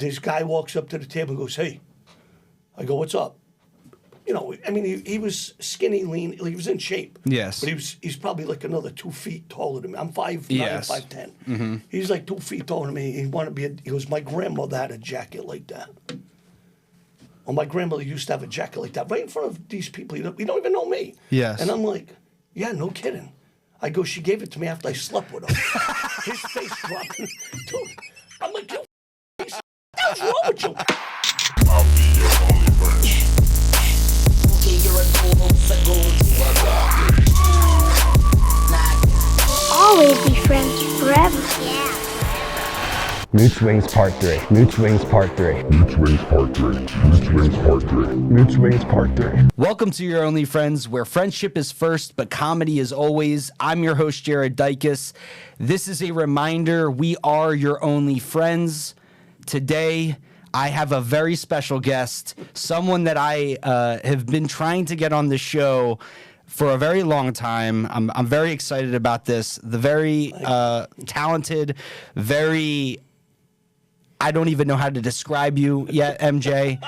This guy walks up to the table and goes, "Hey." I go, "What's up?" You know, I mean, he was skinny, lean. He was in shape. Yes. But he's probably like another 2 feet taller than me. I'm 5'9", Yes. 5'10". Mm-hmm. He's like 2 feet taller than me. He goes, "My grandmother had a jacket like that." Well, my grandmother used to have a jacket like that right in front of these people. You don't even know me. Yes. And I'm like, "Yeah, no kidding." I go, "She gave it to me after I slept with her." His face dropping. Dude, I'm like, "What's wrong with you?" I'll be your only friend. Okay, you're a Always be friends forever. Mooch Wings Part 3. Mooch Wings Part 3. Mooch Wings Part 3. Mooch Wings Part 3. Mooch Wings Part 3. Welcome to Your Only Friends, where friendship is first, but comedy is always. I'm your host, Jared Dykas. This is a reminder, we are your only friends. Today, I have a very special guest, someone that I have been trying to get on the show for a very long time. I'm very excited about this. The very talented, I don't even know how to describe you yet, MJ.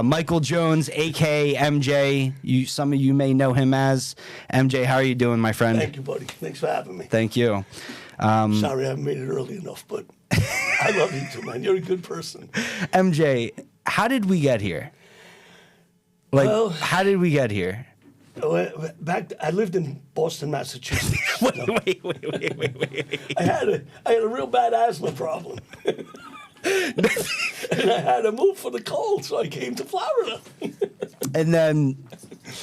Michael Jones, a.k.a. MJ. Some of you may know him as. MJ, how are you doing, my friend? Thank you, buddy. Thanks for having me. Thank you. Sorry I haven't made it early enough, but I love you too, man. You're a good person. MJ, how did we get here? How did we get here? I lived in Boston, Massachusetts. Wait. I had a real bad asthma problem. And I had to move for the cold, so I came to Florida. And then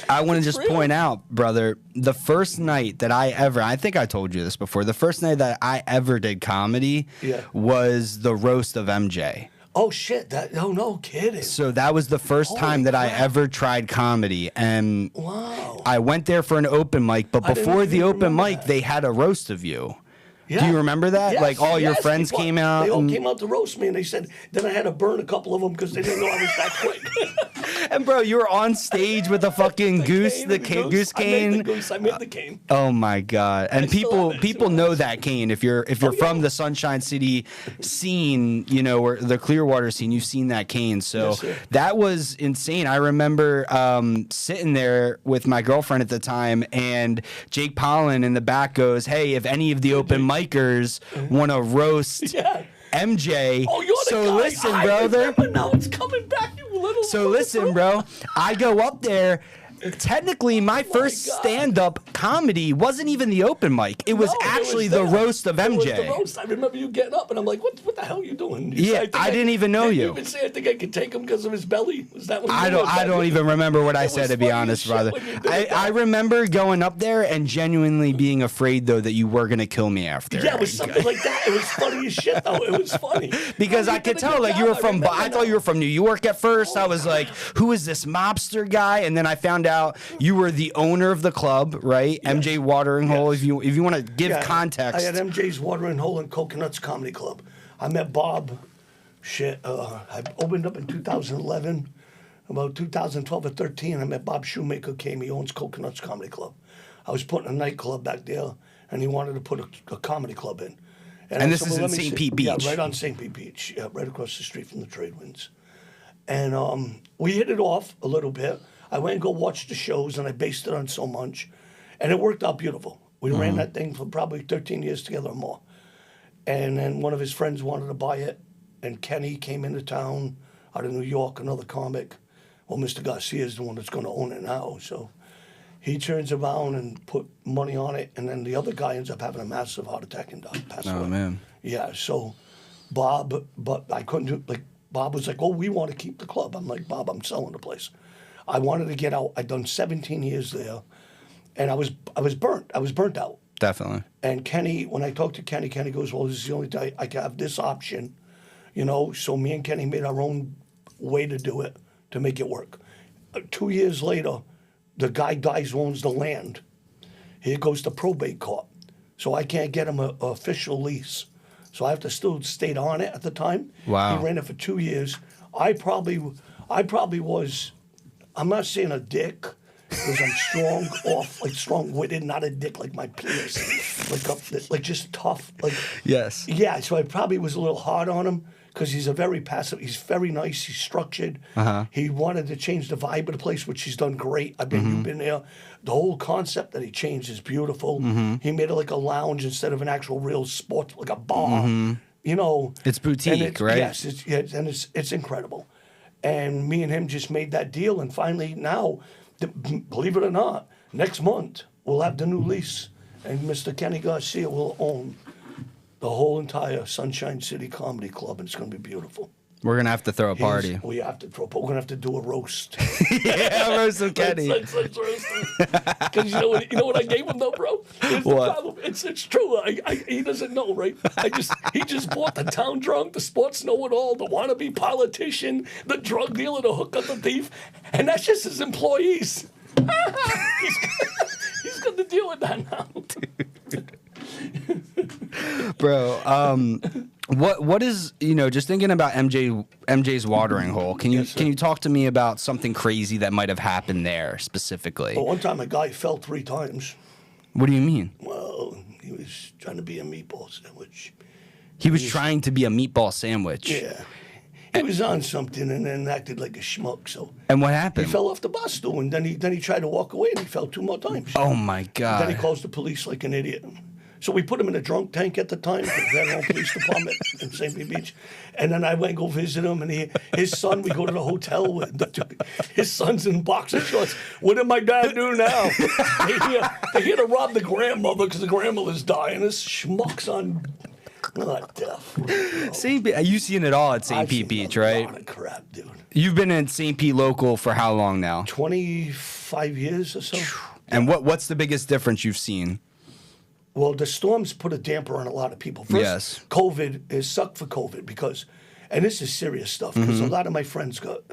I want to just point out, brother, the first night that I think I told you this before, the first night that I ever did comedy was the roast of MJ. Oh, shit. No kidding. So that was the first time that I ever tried comedy. And Wow. I went there for an open mic, but before the open mic, they had a roast of you. Yeah. Do you remember that? Yes, like all your yes, friends came out? They all came out to roast me, and they said, then I had to burn a couple of them because they didn't know I was that quick. And bro, you were on stage with a fucking goose goose cane. I made the cane. Oh my god! And people know that cane. If you're from the Sunshine City scene, you know, or the Clearwater scene, you've seen that cane. So that was insane. I remember sitting there with my girlfriend at the time, and Jake Pollan in the back goes, "Hey, if any of the open micers want to roast." MJ. Oh, you're the guy. Listen, I brother. remember now. It's coming back, you little. So listen, bro. I go up there. Technically, my first stand-up comedy wasn't even the open mic. It was actually the roast of MJ. It was the roast. I remember you getting up, and I'm like, "What the hell are you doing?" I didn't even know you. You even say, "I think I could take him because of his belly." Was that what I don't even remember what I said, to be honest, brother. I remember going up there and genuinely being afraid, though, that you were gonna kill me after. Yeah, it was something like that. It was funny as shit, though. It was funny because I could tell, like, you were from. I thought you were from New York at first. I was like, "Who is this mobster guy?" And then I found out you were the owner of the club, right? Yes. MJ Watering Hole. If you want to give context, I had MJ's Watering Hole and Coconuts Comedy Club. I met Bob. I opened up in 2011. About 2012 or 13, I met Bob Shoemaker. He owns Coconuts Comedy Club. I was putting a nightclub back there, and he wanted to put a comedy club in. And this is in St. Pete Beach. Yeah, right on St. Pete Beach. Yeah, right across the street from the Trade Winds. And we hit it off a little bit. I went and go watch the shows, and I based it on so much. And it worked out beautiful. We ran that thing for probably 13 years together or more. And then one of his friends wanted to buy it, and Kenny came into town out of New York, another comic. Well, Mr. Garcia is the one that's going to own it now. So he turns around and put money on it, and then the other guy ends up having a massive heart attack and passed away. Oh, man. Yeah, so Bob, but I couldn't do, like, Bob was like, "Oh, we want to keep the club." I'm like, "Bob, I'm selling the place." I wanted to get out. I'd done 17 years there, and I was burnt. I was burnt out. Definitely. And Kenny, when I talked to Kenny, Kenny goes, "Well, this is the only time I can have this option," you know. So me and Kenny made our own way to do it, to make it work. 2 years later, the guy dies who owns the land. He goes to probate court, so I can't get him an official lease. So I have to still stay on it at the time. Wow. He ran it for 2 years. I probably was. I'm not saying a dick, because I'm strong-witted, not a dick like my penis, like just tough, like. Yes. Yeah, so I probably was a little hard on him, because he's a very passive. He's very nice. He's structured. He wanted to change the vibe of the place, which he's done great. I bet you've been there. The whole concept that he changed is beautiful. He made it like a lounge instead of an actual real sports, like a bar. You know, It's boutique, right? Yes, and it's incredible. And me and him just made that deal, and finally now, believe it or not, next month we'll have the new lease, and Mr. Kenny Garcia will own the whole entire Sunshine City Comedy Club, and it's going to be beautiful. We're gonna have to throw a party. We have to throw, but we're going to have to do a roast. Yeah, roast of Kenny. Let's roast him. Because you know what I gave him though, bro? Here's the What? problem. It's true. He doesn't know, right? He just bought the town drunk, the sports know-it-all, the wannabe politician, the drug dealer, the hookup, the thief, and that's just his employees. He's going to deal with that now. Bro, what is, just thinking about MJ's watering hole, can you talk to me about something crazy that might have happened there specifically? Well, one time a guy fell 3 times. What do you mean? Well, he was trying to be a meatball sandwich. He was trying to be a meatball sandwich. Yeah. He was on something and then acted like a schmuck, so And what he happened? fell off the bus stool, and then he tried to walk away and he fell 2 more times. Oh my Then he God. calls the police like an idiot. So we put him in a drunk tank at the time, because we had our own police department in St. Pete Beach. And then I went and go visit him, and his son, we go to the hotel with, his son's in boxer shorts. What did my dad do now? They here to rob the grandmother because the grandmother's dying. This schmuck's on, not deaf. You've seen it all at St. I've Pete seen Beach, a right? lot of crap, dude. You've been in St. Pete local for how long now? 25 years or so. And what's the biggest difference you've seen? Well, the storms put a damper on a lot of people. First, Yes. COVID is sucked for COVID because, and this is serious stuff, because a lot of my friends got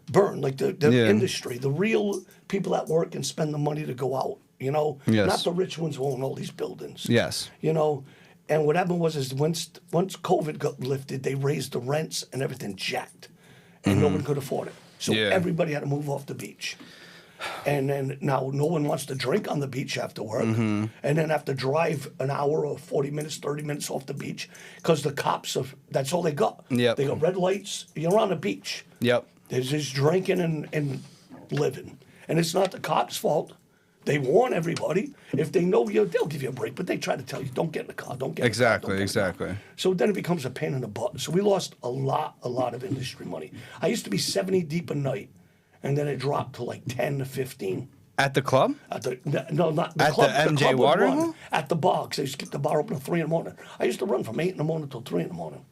burned, like the Yeah. industry, the real people that work and spend the money to go out, Yes. not the rich ones who own all these buildings. Yes. And what happened was once COVID got lifted, they raised the rents and everything jacked, and no one could afford it. So Yeah. everybody had to move off the beach. And then now no one wants to drink on the beach after work, and then have to drive an hour or 40 minutes, 30 minutes off the beach because the cops that's all they got. Yep. They got red lights. You're on the beach. Yep. There's just drinking and living. And it's not the cops' fault. They warn everybody. If they know you, they'll give you a break, but they try to tell you, don't get in the car, don't get in the car, don't get in the car." Exactly. So then it becomes a pain in the butt. So we lost a lot of industry money. I used to be 70 deep a night, and then it dropped to like 10 to 15. At the club? At the no, not the At the club. MJ club would watering run hole? At the bar, 'cause I used to keep the bar open at 3 in the morning. I used to run from 8 in the morning till 3 in the morning.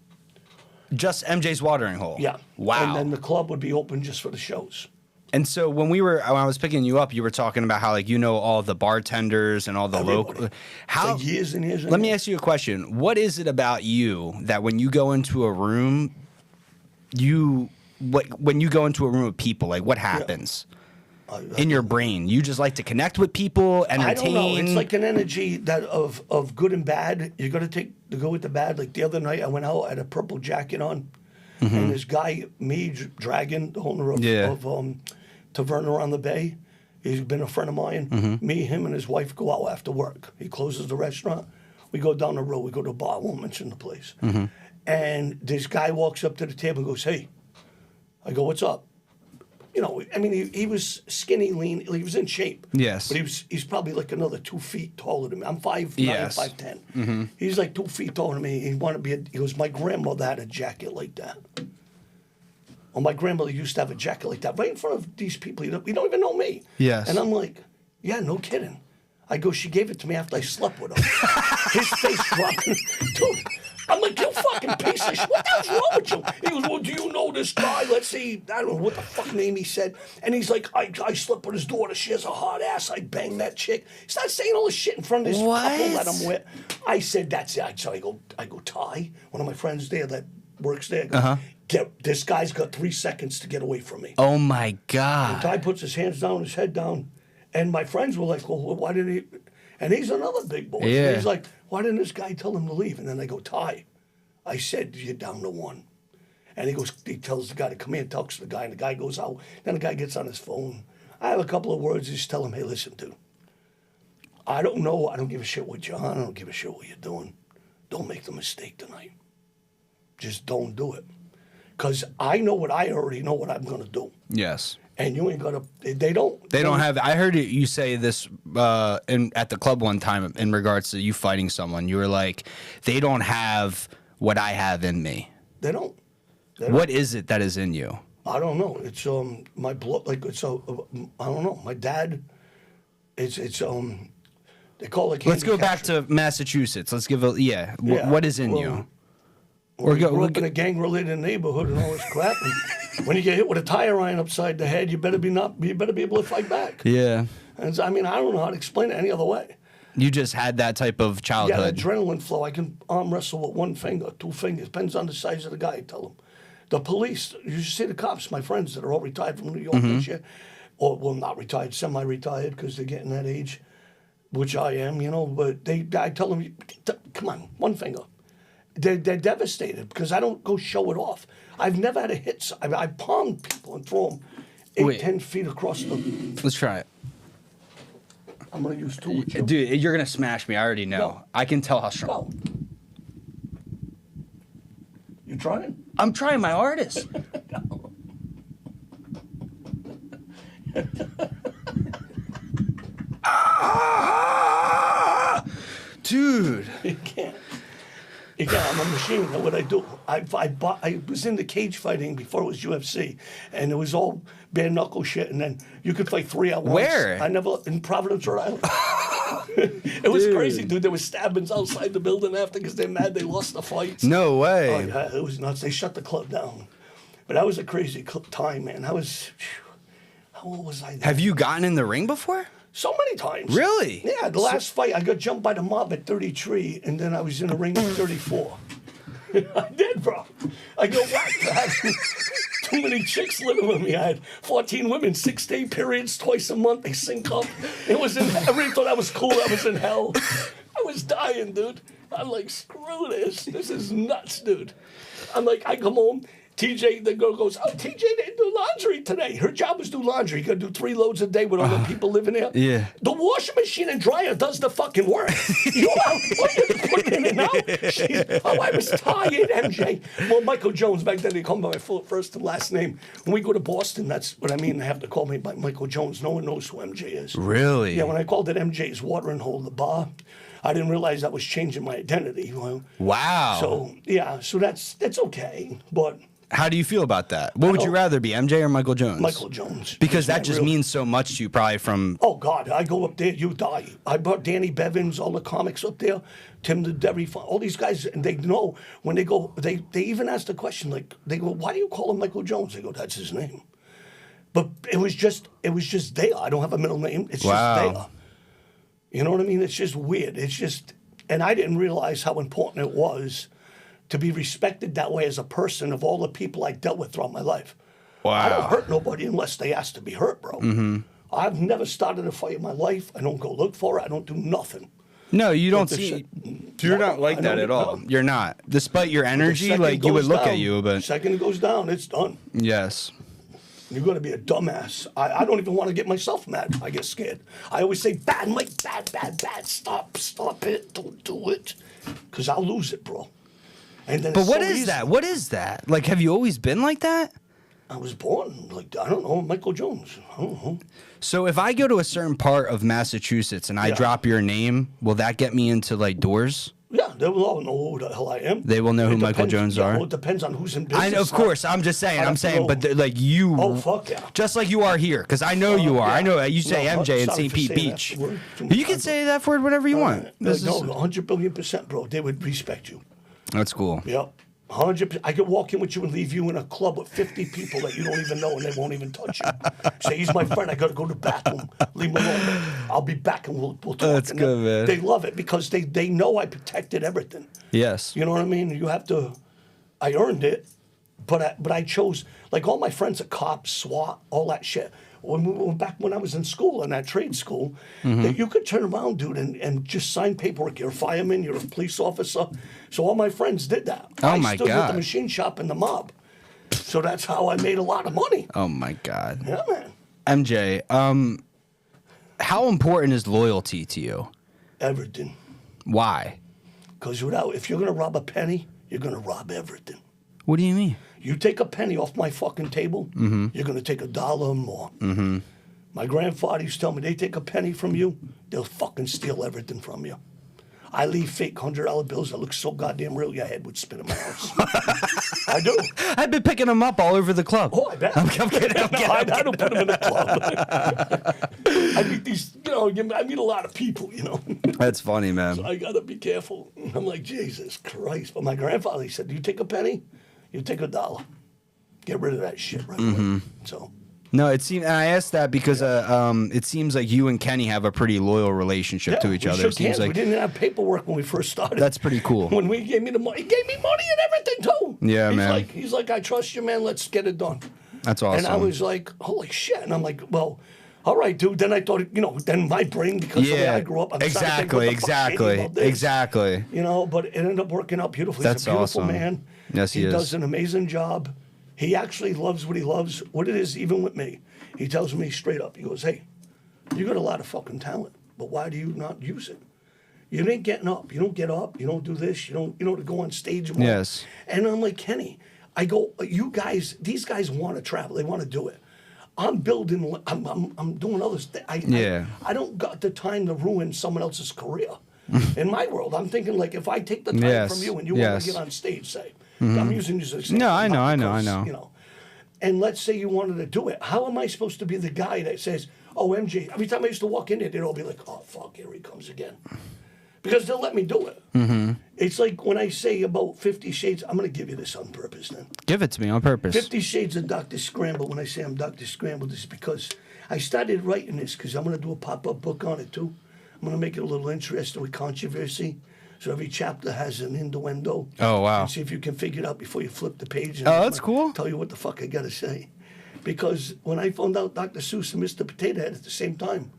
Just MJ's watering hole? Yeah. Wow. And then the club would be open just for the shows. And so when I was picking you up, you were talking about how all the bartenders and all the local. Everybody. How? For years and years and Let me years. ask you a question. What is it about you that when you go into a room, when you go into a room with people, like what happens in your brain? You just like to connect with people, entertain. I don't know. It's like an energy that of good and bad. You got to go with the bad. Like the other night, I went out, I had a purple jacket on, and this guy, Dragon, the owner of Taverna on the Bay, he's been a friend of mine. Me, him, and his wife go out after work. He closes the restaurant. We go down the road. We go to a bar. I won't mention the place. And this guy walks up to the table and goes, "Hey." I go, "What's up?" He was skinny, lean. He was in shape. Yes. But he's probably like another 2 feet taller than me. I'm 5'9", Yes. 5'10". He's like 2 feet taller than me. He goes, "My grandmother had a jacket like that." Well, my grandmother used to have a jacket like that right in front of these people. You don't even know me. Yes. And I'm like, "Yeah, no kidding." I go, "She gave it to me after I slept with her." His face dropping. Dude, I'm like, "You fucking piece of shit. What the hell's wrong with you?" He goes, "Well, do you know this guy? Let's see." I don't know what the fuck name he said. And he's like, I slept with his daughter. She has a hot ass. I banged that chick. He starts saying all this shit in front of this What? couple that I'm with. I said, "That's it." So I go, "Ty," one of my friends there that works there. I go, this guy's got 3 seconds to get away from me. Oh my God. Ty puts his hands down, his head down, and my friends were like, "Well, why did he?" And he's another big boy. Yeah. So he's like, "Why didn't this guy tell him to leave?" And then I go, "Ty, I said you're down to 1." And he tells the guy to come in, talks to the guy, and the guy goes out. Then the guy gets on his phone. I have a couple of words, just tell him, "Hey, listen, dude, I don't know. I don't give a shit what you're on. I don't give a shit what you're doing. Don't make the mistake tonight. just don't do it. Because I know what I already know what I'm going to do. Yes. And you ain't going to, they don't. They don't have. I heard you say this at the club one time in regards to you fighting someone. You were like, they don't have what I have in me. They don't. What is it that is in you? I don't know. It's my blood. Like it's I don't know. My dad. It's they call it. Let's go back to Massachusetts. Let's give a Yeah, what is in well, you? We grew up in a gang-related neighborhood and all this crap. And when you get hit with a tire iron upside the head, you better be able to fight back. Yeah. And so, I mean, I don't know how to explain it any other way. You just had that type of Yeah, childhood. adrenaline flow. I can arm wrestle with one finger, two fingers. Depends on the size of the guy. I tell them. The police, you should see the cops, my friends that are all retired from New York this year, or well, not retired, semi-retired because they're getting that age, which I am, you know. But I tell them, come on, one finger. They're devastated because I don't go show it off. I've never had a hit. I palm people and throw them 10 feet across the. Let's try it. I'm gonna use two. With you. Dude, you're gonna smash me. I already know. No. I can tell how strong. Go. You trying? I'm trying my hardest. Dude. You can't. You can't. I'm a machine. That's what I do. I was into cage fighting before it was UFC, and it was all bare knuckle shit. And then you could fight 3 at once. Where? I never in Providence, Rhode Island. It was crazy, dude. There was stabbings outside the building after because they're mad they lost the fights. No Oh, way. yeah, it was nuts. They shut the club down. But that was a crazy time, man. How old was I then? Have you gotten in the ring before? So many times. Really? Yeah, the last fight, I got jumped by the mob at 33, and then I was in the ring at 34. I did, bro. I go back to having too many chicks living with me. I had 14 women, 6-day periods, twice a month. They sync up. It was in. Everybody thought I was cool. I was in hell. I was dying, dude. I'm like, screw this. This is nuts, dude. I'm like, I come home. TJ, the girl goes, oh, TJ didn't do laundry today. Her job was do laundry. You got to do 3 loads a day with all the people living there. Yeah. The washing machine and dryer does the fucking work. You put in and out. I was tired, MJ. Well, Michael Jones, back then, they called me by my first and last name. When we go to Boston, that's what I mean. They have to call me by Michael Jones. No one knows who MJ is. Really? Yeah, when I called it MJ's watering hole, the bar, I didn't realize that was changing my identity. Well, Wow. so, yeah, so that's okay. But how do you feel about that? What would you rather be, MJ or Michael Jones? Michael Jones. Because He's that my just real- means so much to you, probably from. Oh, God, I go up there, you die. I brought Danny Bevins, all the comics up there, Tim the Derry, all these guys, and they know when they go, they even ask the question, like, they go, why do you call him Michael Jones? They go, that's his name. But it was just there. I don't have a middle name. It's Wow. just there. You know what I mean? It's just weird. It's just, and I didn't realize how important it was to be respected that way as a person of all the people I dealt with throughout my life. I don't hurt nobody unless they ask to be hurt, bro. I've never started a fight in my life. I don't go look for it. I don't do nothing. No, you don't the see. shit- You're No, not like I that don't- at all. no. You're not. Despite your The energy, second like you would goes look down, at you, but second it goes down, it's done. yes. You're gonna be a dumbass. I don't even want to get myself mad. I get scared. I always say, bad, Mike, bad. Stop it. Don't do it. Because I'll lose it, bro. And then But it's what so is easy. that? What is that? Like, have you always been like that? I was born, like, I don't know, Michael Jones. I don't know. So if I go to a certain part of Massachusetts and I Yeah. drop your name, will that get me into like doors? Yeah, they will all know who the hell I am. They will know who Michael Jones are? Well, it depends on who's in business. I know, of course. I'm just saying. I I'm have to saying, know. but like you. Oh, fuck yeah. Just like you are here, because I know you are. yeah. I know you say No, MJ in sorry St. for Pete saying that Beach. word. You can say that word whatever you want. This No, is- 100 billion%, bro. They would respect you. That's cool. Yep. 100%. I could walk in with you and leave you in a club with 50 people that you don't even know and they won't even touch you. Say, he's my friend. I got to go to the bathroom. Leave him alone. I'll be back and we'll talk. That's And good, man. They love it because they know I protected everything. Yes. You know what I mean? You have to. I earned it, but I chose, like all my friends are cops, SWAT, all that shit. Back when I was in school, in that trade school, that you could turn around, dude, and just sign paperwork. You're a fireman, you're a police officer. So all my friends did that. Oh, I my stood with God. the machine shop and the mob. So that's how I made a lot of money. Oh my God. Yeah, man. MJ, how important is loyalty to you? Everything. Why? Because if you're going to rob a penny, you're going to rob everything. What do you mean? You take a penny off my fucking table, you're going to take $1 or more. My grandfather used to tell me, they take a penny from you, they'll fucking steal everything from you. I leave fake $100 bills that look so goddamn real, your head would spin in my house. I do. I've been picking them up all over the club. Oh, I bet. I'm kidding. I don't put them in the club. I meet these, I meet a lot of people, That's funny, man. So I got to be careful. I'm like, Jesus Christ. But my grandfather, he said, you take a penny, you take $1. Get rid of that shit right away. So. No, it seems, and I asked that because it seems like you and Kenny have a pretty loyal relationship to each other. Shook It seems hands. like We didn't have paperwork when we first started. that's pretty cool. When we gave me the money, he gave me money and everything too. Yeah, man. He's like, I trust you, man. Let's get it done. That's awesome. And I was like, holy shit. And I'm like, well, all right, dude. Then I thought, then my brain, because of the way I grew up, I'm exactly. But it ended up working out beautifully. That's He's a beautiful awesome. man. Yes, he is. He does an amazing job. He actually loves what he loves, what it is, even with me. He tells me straight up, he goes, hey, you got a lot of fucking talent, but why do you not use it? You ain't getting up. You don't get up. You don't do this. You don't, to go on stage more. Yes. And I'm like, Kenny, I go, you guys, these guys want to travel. They want to do it. I'm building, I'm doing other things. I don't got the time to ruin someone else's career. In my world, I'm thinking like if I take the time from you and you want to get on stage, say, I'm using this as an example. No, I know. And let's say you wanted to do it. How am I supposed to be the guy that says, oh, MJ, every time I used to walk in there, they'd all be like, oh, fuck, here he comes again. Because they'll let me do it. It's like when I say about 50 Shades, I'm going to give you this on purpose then. Give it to me on purpose. 50 Shades of Dr. Scramble, when I say I'm Dr. Scramble, this is because I started writing this because I'm going to do a pop-up book on it too. I'm going to make it a little interesting with controversy. So every chapter has an innuendo. Oh, wow. And see if you can figure it out before you flip the page. And Oh, that's cool. Tell you what the fuck I got to say. Because when I found out Dr. Seuss and Mr. Potato Head at the same time,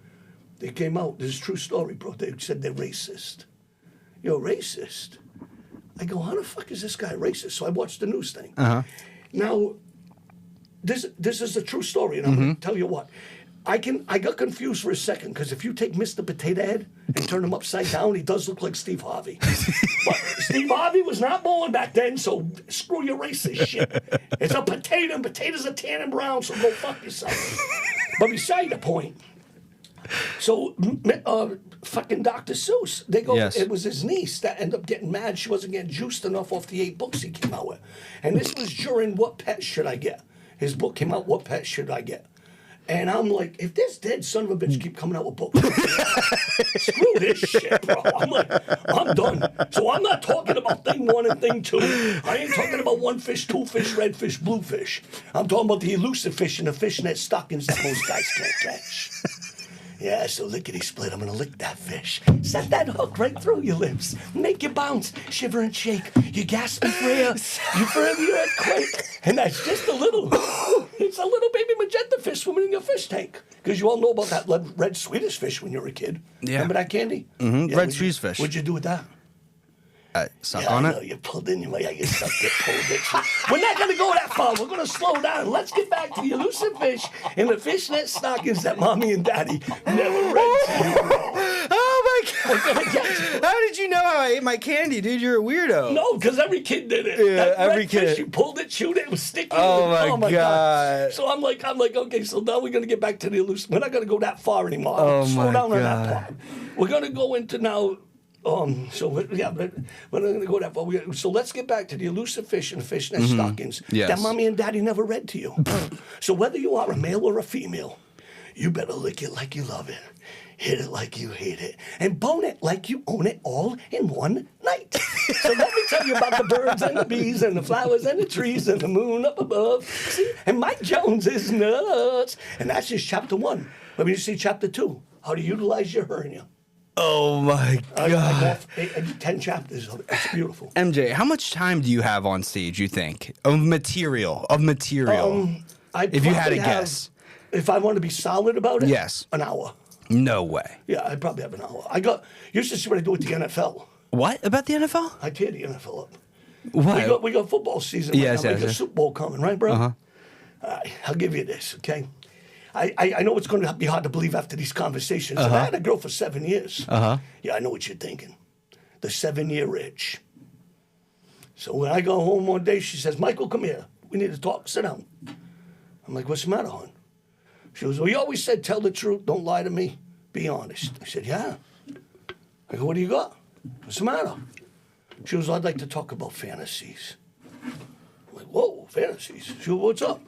they came out. This is a true story, bro. They said they're racist. You're racist? I go, how the fuck is this guy racist? So I watched the news thing. Now, this is a true story, and I'm going to tell you what. I got confused for a second, because if you take Mr. Potato Head and turn him upside down, he does look like Steve Harvey. But Steve Harvey was not born back then, so screw your racist shit. It's a potato, and potatoes are tan and brown, so go fuck yourself. But beside the point, so fucking Dr. Seuss, they go, Yes. it was his niece that ended up getting mad. She wasn't getting juiced enough off the 8 books he came out with. And this was during What Pet Should I Get? His book came out, What Pet Should I Get? And I'm like, if this dead son of a bitch keep coming out with books, screw this shit, bro. I'm like, I'm done. So I'm not talking about thing 1 and thing 2. I ain't talking about 1 fish, 2 fish, red fish, blue fish. I'm talking about the elusive fish and the fishnet stockings that most guys can't catch. Yeah, so lickety split, I'm gonna lick that fish. Set that hook right through your lips. Make you bounce, shiver and shake. You gasp and prayer. You feel the earthquake. And that's just it's a little baby magenta fish swimming in your fish tank. Because you all know about that red Swedish fish when you were a kid. Yeah. Remember that candy? Mm-hmm. Yeah, Red Swedish fish. What'd you do with that? Suck Yeah, on I know, it. you pulled in your way. You sucked it, pulled it. We're not going to go that far. We're going to slow down. Let's get back to the elusive fish and the fishnet stockings that mommy and daddy never read to you, bro. Oh my god! How did you know how I ate my candy, dude? You're a weirdo. No, because every kid did it. Yeah, That every red kid. Fish, you pulled it, chewed it, it was sticky. Oh my God. So I'm like, okay, so now we're gonna get back to the elusive. We're not gonna go that far anymore. Oh Slow my down on God. that part. We're gonna go into now. We're not gonna go that far. So let's get back to the elusive fish and the fishnet stockings Yes. that mommy and daddy never read to you. So whether you are a male or a female, you better lick it like you love it. Hit it like you hate it, and bone it like you own it all in one night. So let me tell you about the birds and the bees and the flowers and the trees and the moon up above. See? And Mike Jones is nuts. And that's just chapter 1. Let me just see chapter 2. How to utilize your hernia. Oh my I god. I do 10 chapters of it. It's beautiful. MJ, how much time do you have on stage, you think? Of material. If you had to guess. If I want to be solid about it, Yes. an hour. No way. Yeah, I'd probably have an hour. You should see what I do with the NFL. What? About the NFL? I tear the NFL up. What? We got football season right Yes, now. We yes, got yes. Super Bowl coming, right, bro? All right, I'll give you this, okay? I know it's going to be hard to believe after these conversations. And I had a girl for 7 years. Yeah, I know what you're thinking. The 7-year itch. So when I go home one day, she says, Michael, come here. We need to talk. Sit down. I'm like, what's the matter, hon? She goes, well, you always said tell the truth. Don't lie to me. Be honest. I said, yeah. I go, what do you got? What's the matter? She goes, I'd like to talk about fantasies. I'm like, whoa, fantasies? She goes, what's up?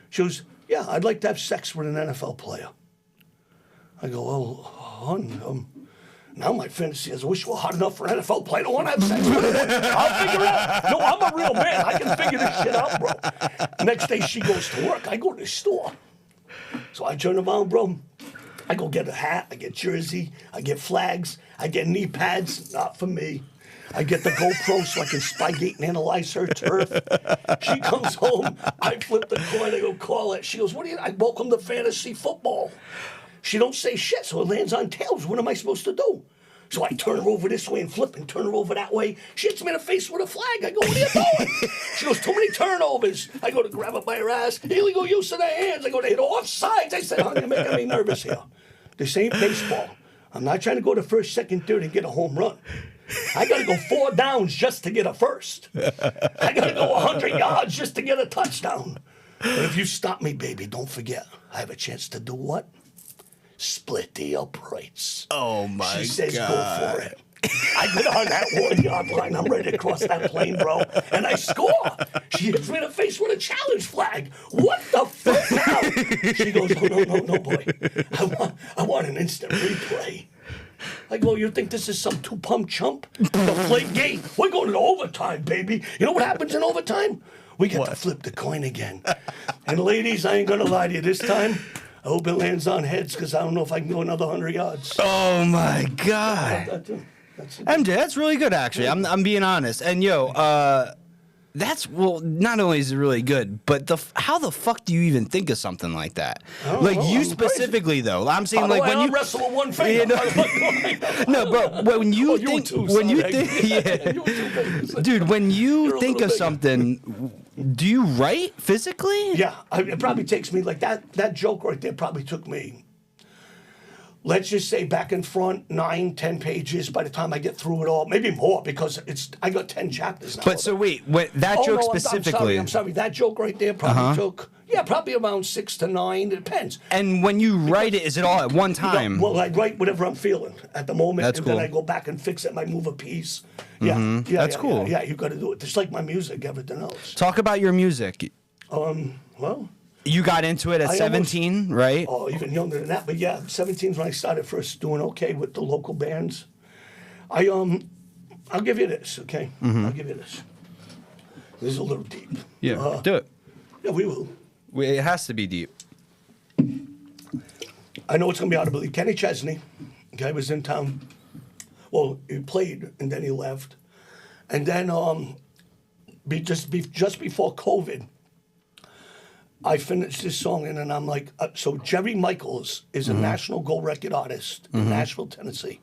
She goes, yeah, I'd like to have sex with an NFL player. I go, well, hon, now my fantasy is I wish you were hot enough for an NFL player. I don't want to have sex with him. I'll figure it out. No, I'm a real man. I can figure this shit out, bro. Next day she goes to work. I go to the store. So I turn around, bro. I go get a hat. I get jersey. I get flags. I get knee pads. Not for me. I get the GoPro so I can spygate and analyze her turf. She comes home. I flip the coin. I go call it. She goes, what do you, I welcome to fantasy football. She don't say shit, so it lands on tails. What am I supposed to do? So I turn her over this way and flip and turn her over that way. She hits me in the face with a flag. I go, what are you doing? She goes, too many turnovers. I go to grab her by her ass. Illegal use of the hands. I go to hit offsides. I said, honey, you're making me nervous here. This ain't baseball. I'm not trying to go to first, second, third and get a home run. I got to go 4 downs just to get a first. I got to go 100 yards just to get a touchdown. But if you stop me, baby, don't forget, I have a chance to do what? Split the uprights. Oh, my God. She says, go for it. I get on that 1-yard line. I'm ready to cross that plane, bro. And I score. She hits me in the face with a challenge flag. What the fuck now? She goes, oh, no, boy. I want an instant replay. I go, you think this is some two-pump chump? The flake game. We're going to overtime, baby. You know what happens in overtime? We get to flip the coin again. And ladies, I ain't going to lie to you this time. I hope it lands on heads because I don't know if I can go another 100 yards. Oh, my God. MJ, that's really good, actually. I'm being honest. And, that's, well, not only is it really good, but how the fuck do you even think of something like that? Like, you specifically, though. I'm saying, like, when you wrestle with one finger. No, but when you think, yeah, dude, when you think of something, do you write physically? Yeah, it probably takes me, like, that joke right there probably took me, let's just say back and front, 9, 10 pages by the time I get through it all. Maybe more because I got 10 chapters now. But so wait, that joke specifically. I'm sorry. That joke right there probably took, probably around 6 to 9. It depends. And when you write it, is it all at one time? Well, I write whatever I'm feeling at the moment. That's and cool. then I go back and fix it and I move a piece. Yeah. That's cool. Yeah, you got to do it. Just like my music, everything else. Talk about your music. Well, you got into it at 17, right? Oh, even younger than that. But yeah, 17 is when I started first doing okay with the local bands. I'll give you this, okay? I'll give you this. This is a little deep. Yeah, do it. Yeah, we will. It has to be deep. I know it's going to be hard to believe. Kenny Chesney, okay, was in town. Well, he played, and then he left. And then just before COVID, I finished this song, and then I'm like, so Jerry Michaels is a national gold record artist in Nashville, Tennessee.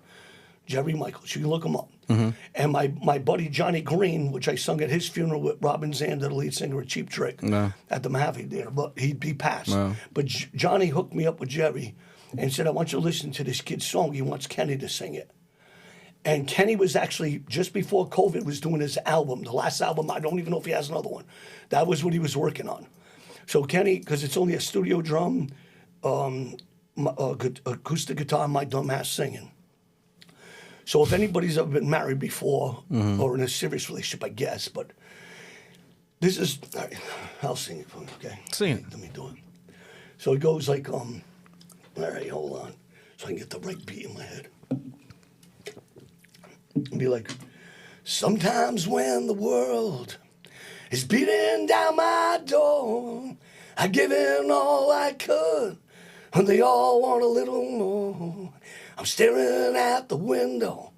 Jerry Michaels, you can look him up. And my buddy Johnny Green, which I sung at his funeral with Robin Zander, the lead singer of Cheap Trick, at the Mojave Theater, but he passed. Wow. But Johnny hooked me up with Jerry and said, I want you to listen to this kid's song. He wants Kenny to sing it. And Kenny was actually, just before COVID, was doing his album, the last album. I don't even know if he has another one. That was what he was working on. So Kenny, because it's only a studio drum, acoustic guitar, my dumb ass singing. So if anybody's ever been married before or in a serious relationship, I guess, but this is, all right, I'll sing it for you, okay? Sing it. Let me do it. So it goes like, all right, hold on, so I can get the right beat in my head. And be like, sometimes when the world is beating down my door, I give in all I could, and they all want a little more. I'm staring out the window,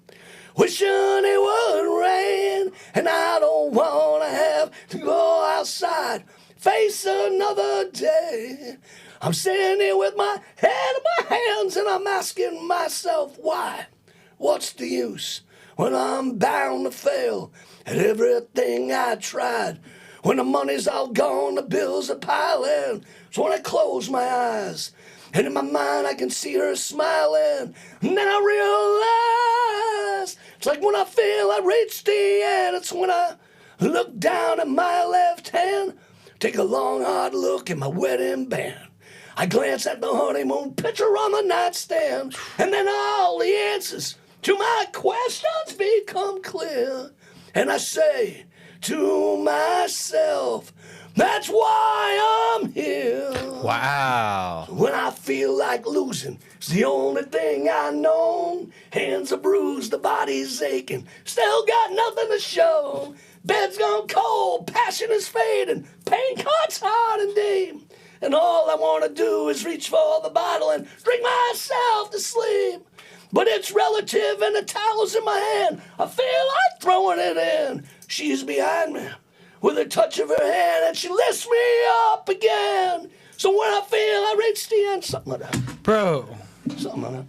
wishing it would rain, and I don't want to have to go outside, face another day. I'm sitting here with my head in my hands, and I'm asking myself why. What's the use when I'm bound to fail at everything I tried? When the money's all gone, the bills are piling. So when I close my eyes, and in my mind I can see her smiling, and then I realize it's like when I feel I reach the end, it's when I Look down at my left hand. Take a long, hard look at my wedding band. I glance at the honeymoon picture on the nightstand. And then all the answers to my questions become clear. And I say to myself, that's why I'm here. Wow. When I feel like losing, it's the only thing I know. Hands are bruised, the body's aching, still got nothing to show. Bed's gone cold, passion is fading, pain cuts hard and deep. And all I want to do is reach for the bottle and drink myself to sleep. But it's relative and the towel's in my hand. I feel like throwing it in. She's behind me with a touch of her hand, and she lifts me up again. So when I feel I reach the end, something like that. Bro, Something like that.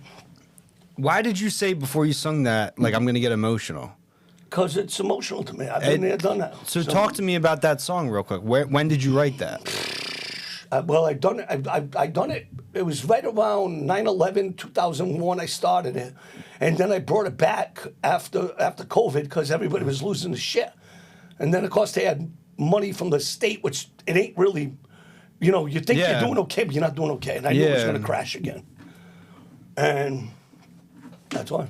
why did you say before you sung that, like, I'm going to get emotional? Because it's emotional to me. I've been there, done that. So talk to me about that song real quick. When did you write that? Well, I done it. I done it. It was right around 9/11, 2001. I started it, and then I brought it back after COVID because everybody was losing the shit. And then of course they had money from the state, which it ain't really. You know, you think Yeah. you're doing okay, but you're not doing okay. And I knew it was Yeah. going to crash again. And that's why.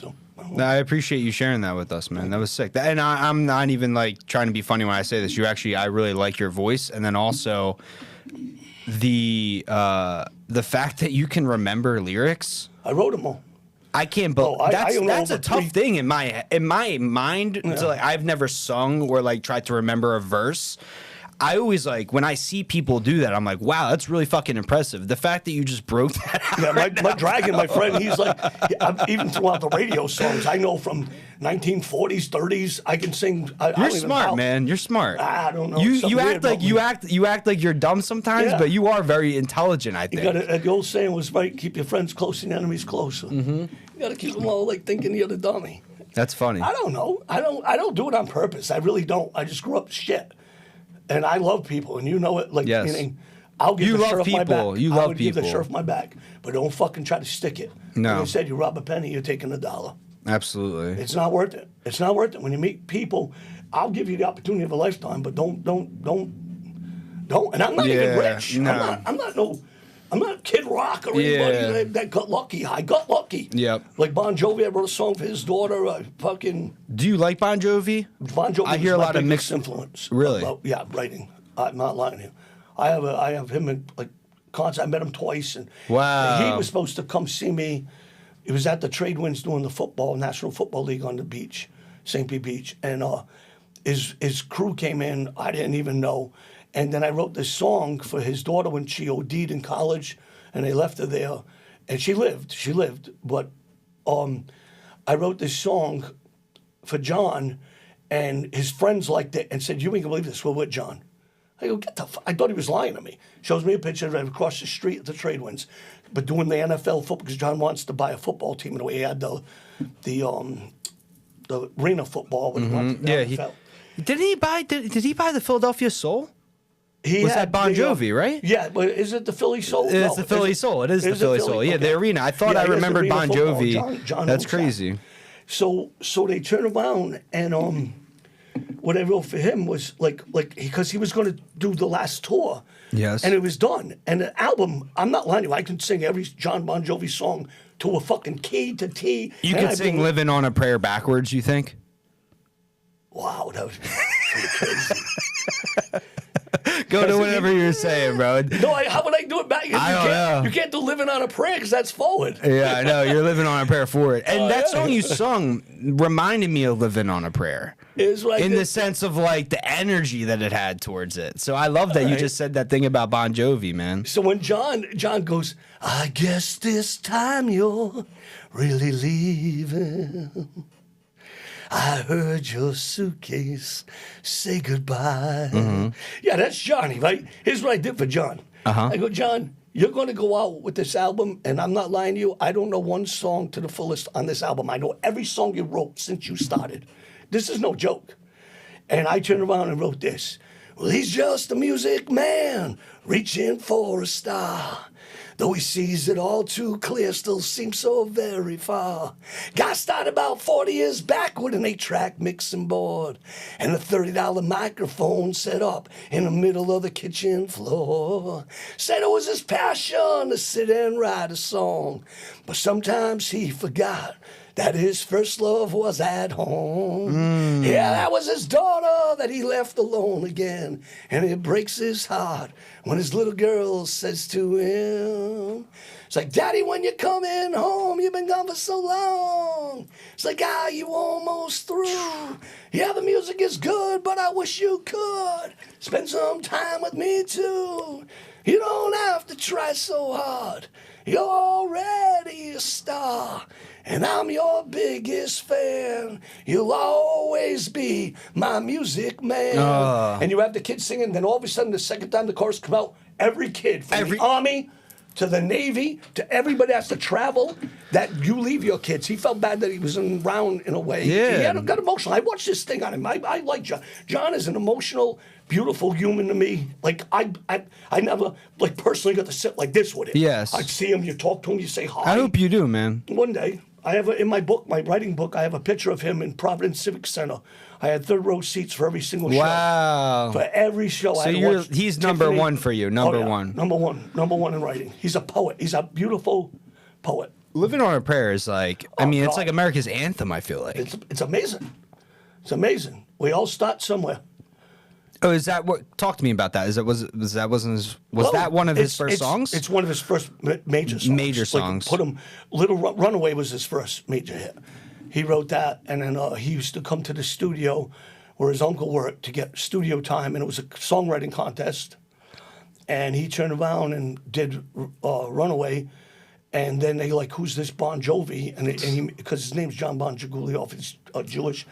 So. No, I appreciate you sharing that with us, man. That was sick. And I'm not even like trying to be funny when I say this. I really like your voice, and then also the fact that you can remember lyrics. I wrote them all. I can't believe I that's own a over tough three- thing in my mind. So like, I've never sung or like tried to remember a verse. I always like when I see people do that, I'm like, wow, that's really fucking impressive. The fact that you just broke that out. Yeah, my dragon, my friend, he's like, even throughout the radio songs, I know from 1940s, 30s, I can sing. I don't You're even smart, know. man. You're smart. I don't know. You Something act weird like about you act like you're dumb sometimes, Yeah. but you are very intelligent. I think. You got to, the old saying was right: keep your friends close and enemies closer. Mm-hmm. You got to keep them all like thinking you're the dummy. That's funny. I don't know. I don't do it on purpose. I really don't. I just grew up shit, and I love people, and you know it. Like Yes. meaning, I'll give You the love shirt off my people. back. You I love would give the people. shirt off my back, but don't fucking try to stick it. No. Like I said, you rob a penny, you're taking $1. Absolutely. It's not worth it. It's not worth it. When you meet people, I'll give you the opportunity of a lifetime, but don't. And I'm not even Yeah, rich. no. I'm not Kid Rock or anybody Yeah. that got lucky. I got lucky. Yep. Like Bon Jovi, I wrote a song for his daughter. Fucking Do you like Bon Jovi? Bon Jovi. I hear a was my lot of biggest mixed influence. Really? Yeah, writing. I'm not lying to you. I have him in like concert. I met him twice, and Wow. he was supposed to come see me. He was at the Trade Winds doing the National Football League on the beach, St. Pete Beach, and his crew came in. I didn't even know, and then I wrote this song for his daughter when she OD'd in college, and they left her there, and she lived, but I wrote this song for John, and his friends liked it and said, "You ain't gonna believe this. We're with John." I go, get the I thought he was lying to me. Shows me a picture right across the street at the Trade Winds, but doing the NFL football because John wants to buy a football team. And the way he had the arena football. When he went to the Yeah. NFL. Did he buy the Philadelphia Soul? He Was had that Bon the, Jovi, right? Yeah, but is it the Philly Soul? It's No, the Philly Soul. It is the Philly Soul. Yeah, the arena. I thought Yeah, I he has remembered arena Bon football. Jovi. John That's owns that. crazy. So they turned around and what I wrote for him was like because he was going to do the last tour. Yes. And it was done. And the album, I'm not lying to you, I can sing every John Bon Jovi song to a fucking key to T. You And could I sing believe- "Living on a Prayer" backwards. You think? Wow, that was pretty crazy. Go to whatever you're saying, bro. No, how would I do it back? I don't know. You can't do Living on a Prayer because that's forward. Yeah, I know. You're living on a prayer forward. And Oh, that yeah. song you sung reminded me of "Living on a Prayer." It's like In the this- sense of like the energy that it had towards it. So I love that you Right. just said that thing about Bon Jovi, man. So when John goes, I guess this time you're really leaving. I heard your suitcase say goodbye. Mm-hmm. Yeah, that's Johnny, right? Here's what I did for John. Uh-huh. I go, John, you're going to go out with this album, and I'm not lying to you. I don't know one song to the fullest on this album. I know every song you wrote since you started. This is no joke. And I turned around and wrote this. Well, he's just a music man reaching for a star. Though he sees it all too clear, still seems so very far. Got started about 40 years back with an 8-track mixing board and a $30 microphone set up in the middle of the kitchen floor. Said it was his passion to sit and write a song, but sometimes he forgot that his first love was at home. Yeah, that was his daughter that he left alone again. And it breaks his heart when his little girl says to him, it's like, Daddy, when you're coming home, you've been gone for so long. It's like, you almost through. Yeah, the music is good, but I wish you could spend some time with me too. You don't have to try so hard. You're already a star, and I'm your biggest fan. You'll always be my music man. And you have the kids singing, then all of a sudden, the second time the chorus comes out, every kid from the Army to the Navy to everybody has to travel, that you leave your kids. He felt bad that he was around in a way. Yeah. He got emotional. I watched this thing on him. I like John. John is an emotional, beautiful human to me. Like, I never, like, personally got to sit like this with him. Yes. I'd see him, you talk to him, you say hi. I hope you do, man. One day, I have in my book, my writing book, I have a picture of him in Providence Civic Center. I had third row seats for every single show. Wow. For every show. So I had to watch he's number Tiffany. one for you, number Oh, yeah. one. Number one in writing. He's a poet. He's a beautiful poet. Living on a Prayer is like, I Oh, mean, it's God. like America's anthem, I feel like. It's amazing. It's amazing. We all start somewhere. Oh, is that what? Talk to me about that. Was that Well, one of his it's- first it's- songs? It's one of his first major songs. Major songs. Like, Little Runaway was his first major hit. He wrote that, and then he used to come to the studio where his uncle worked to get studio time, and it was a songwriting contest. And he turned around and did Runaway, and then they like, who's this Bon Jovi? And he, because his name's John Bon Jovi, he's Jewish,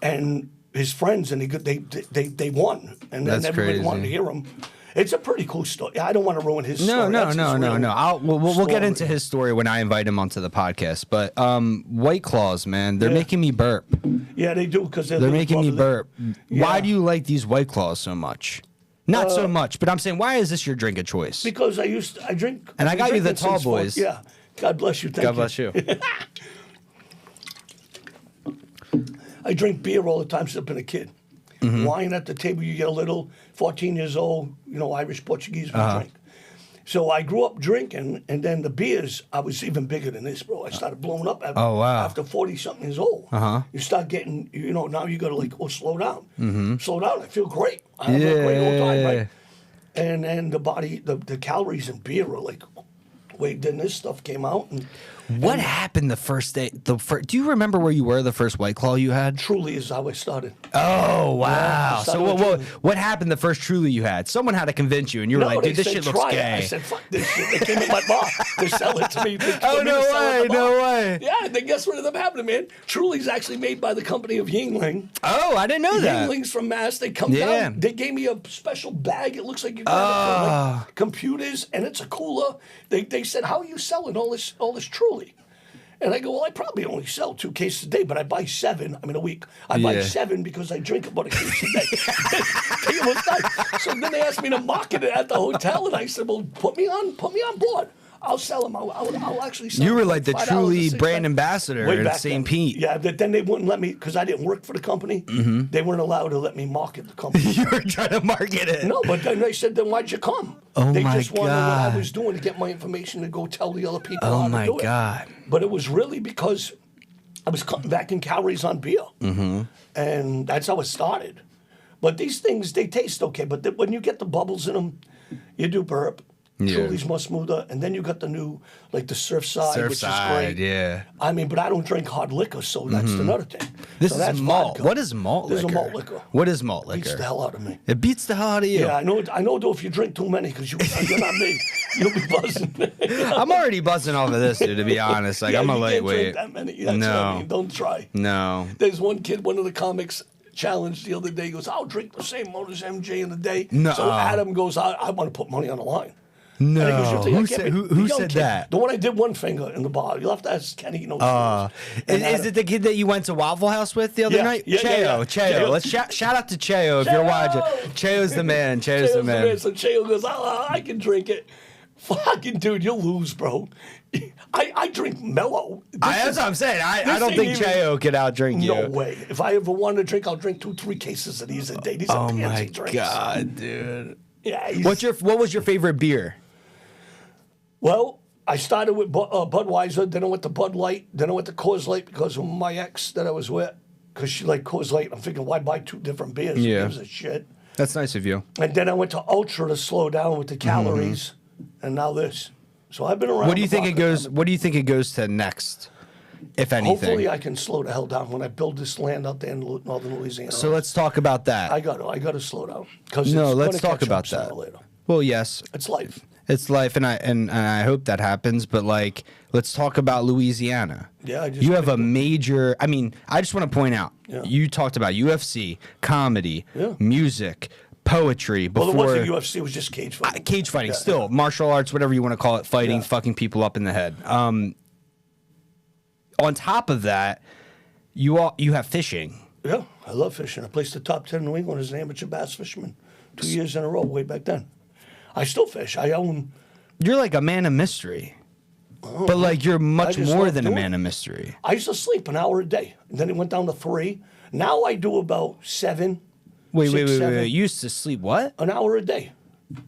and his friends, and they won, and then That's everybody crazy. wanted to hear him. It's a pretty cool story. I don't want to ruin his No, story. no, That's no, his no, real no. We'll get into story. his story when I invite him onto the podcast. But White Claws, man, they're Yeah. making me burp. Yeah, they do because They're making me burp. Why do you like these White Claws so much? Not so much, but I'm saying, why is this your drink of choice? Because I drink. And I I've got been you the drinking tall since boys. Yeah. God bless you. Thank God bless you. I drink beer all the time since I've been a kid. Mm-hmm. Wine at the table, you get a little, 14 years old, Irish, Portuguese, we Uh-huh. drink. So I grew up drinking, and then the beers, I was even bigger than this, bro. I started blowing up Oh, wow. after 40-something years old. Uh-huh. You start getting, now you got to like, slow down. Slow down. I feel great. I have a great old time, Yeah. right? And then the body, the calories in beer are like, wait, then this stuff came out. And What happened the first day? Do you remember where you were the first White Claw you had? Truly is how I started. Oh, wow. Yeah, So started with what happened the first Truly you had? Someone had to convince you, and you were like, they dude, this said, shit looks "Try it." gay. I said, fuck this shit. They came in my bar. They sell it to me. They Oh, told me no to sell it at way, the no bar. way. Yeah, and then guess what ended up happening, man? Truly's actually made by the company of Yingling. Oh, I didn't know that. Yingling's from Mass. They come Yeah. down. They gave me a special bag. It looks like you got it for like computers, and it's a cooler. They said, how are you selling all this Truly? And I go, well, I probably only sell 2 cases a day, but I buy 7. I mean, a week. I buy Yeah. 7 because I drink about a case a day. They almost died. So then they asked me to market it at the hotel, and I said, well, put me on board. I'll sell them. I'll actually sell You them were for like the $5 a Truly six brand pack. ambassador Way in back St. then. Pete. Yeah, but then they wouldn't let me, because I didn't work for the company, they weren't allowed to let me market the company. You were trying to market it. No, but then they said, then why'd you come? Oh, they my just wanted what God. I was doing to get my information to go tell the other people Oh, how my to do God. it. But it was really because I was cutting back in calories on beer. Mm-hmm. And that's how it started. But these things, they taste okay. But when you get the bubbles in them, you do burp. Yeah. Truly's more smoother. And then you got the new, like the Surfside, which is Surfside, great. yeah. I mean, but I don't drink hard liquor, so that's another thing. This So is that's malt. vodka. What is malt This liquor? is a malt liquor. What is malt liquor? Beats the hell out of me. It beats the hell out of you. Yeah, I know. Though, if you drink too many, because you're not me, you'll be buzzing. I'm already buzzing off of this, dude, to be honest. Like, Yeah, I'm a you can't lightweight. drink that many. That's what No. I mean. Don't try. No. There's one kid, one of the comics challenged the other day. He goes, "I'll drink the same amount as MJ in a day." Nuh-uh. So Adam goes, "I want to put money on the line." No. And he goes, "You think I Who can't said, be-" who The young said kid. that? The one I did one finger in the bar. You'll have to ask Kenny. He knows. Is it the kid that you went to Waffle House with the other Yeah, night? yeah, Cheo, yeah, yeah. Cheo. Cheo. Let's shout out to Cheo if you're Cheo! watching. Cheo's the man. Cheo's the man. So Cheo goes, "I can drink it." Fucking dude, you'll lose, bro. I drink mellow. That's what I'm saying. I this don't ain't think even- Cheo could outdrink you. No way. If I ever wanted to drink, I'll drink 2-3 cases of these a day. These are Oh pansy my drinks. god, dude. Yeah. What was your favorite beer? Well, I started with Budweiser, then I went to Bud Light, then I went to Coors Light because of my ex that I was with. Because she liked Coors Light. I'm thinking, why buy 2 different beers? Who Yeah. gives a shit? That's nice of you. And then I went to Ultra to slow down with the calories, and now this. So I've been around. What do you the think it block. goes? What do you think it goes to next, if anything? Hopefully, I can slow the hell down when I build this land out there in northern Louisiana. So let's talk about that. I got to slow down. Because No, it's let's gonna talk catch up about sooner that. or later. Well, yes, It's life. it's life, and I hope that happens. But like, let's talk about Louisiana. Yeah, you have a major. I mean, I just want to point out. Yeah. You talked about UFC, comedy, Yeah. music, poetry. Well, Before it wasn't UFC. It was just cage fighting. cage fighting, Yeah, still martial arts, whatever you want to call it, fighting, Yeah. fucking people up in the head. On top of that, you have fishing. Yeah, I love fishing. I placed the top 10 in New England as an amateur bass fisherman 2 years in a row way back then. I still fish. I own. You're like a man of mystery, but like you're much just more love than a doing man it. of mystery. I used to sleep an hour a day. And then it went down to 3. Now I do about 7. Wait, 6, 7, You used to sleep what? An hour a day.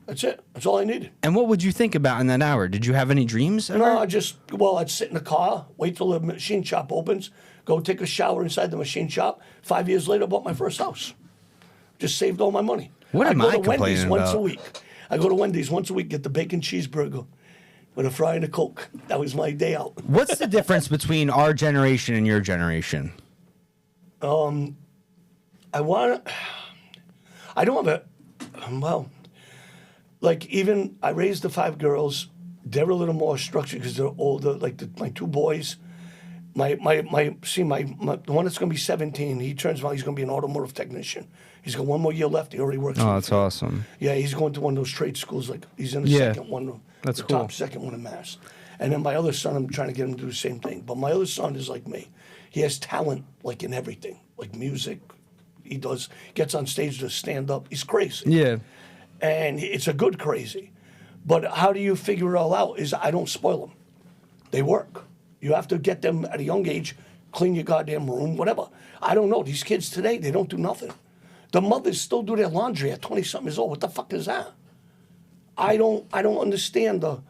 That's it. That's all I needed. And what would you think about in that hour? Did you have any dreams? Ever? No, I'd sit in the car, wait till the machine shop opens, go take a shower inside the machine shop. 5 years later, I bought my first house. Just saved all my money. What am I go to Wendy's complaining once a about? week. I go to Wendy's once a week, get the bacon cheeseburger with a fry and a Coke. That was my day out. What's the difference between our generation and your generation? I don't have a, well, like even I raised the 5 girls. They're a little more structured because they're older. Like my 2 boys, the one that's going to be 17, he turns out he's going to be an automotive technician. He's got 1 more year left. He already works. in Oh, the that's field. awesome. Yeah, he's going to one of those trade schools. Like he's in the Yeah, second one. that's the cool. top second one in Mass. And then my other son, I'm trying to get him to do the same thing. But my other son is like me. He has talent like in everything, like music. He gets on stage to stand up. He's crazy. Yeah. And it's a good crazy. But how do you figure it all out is I don't spoil them. They work. You have to get them at a young age, clean your goddamn room, whatever. I don't know. These kids today, they don't do nothing. The mothers still do their laundry at 20-something years old. What the fuck is that? I don't understand the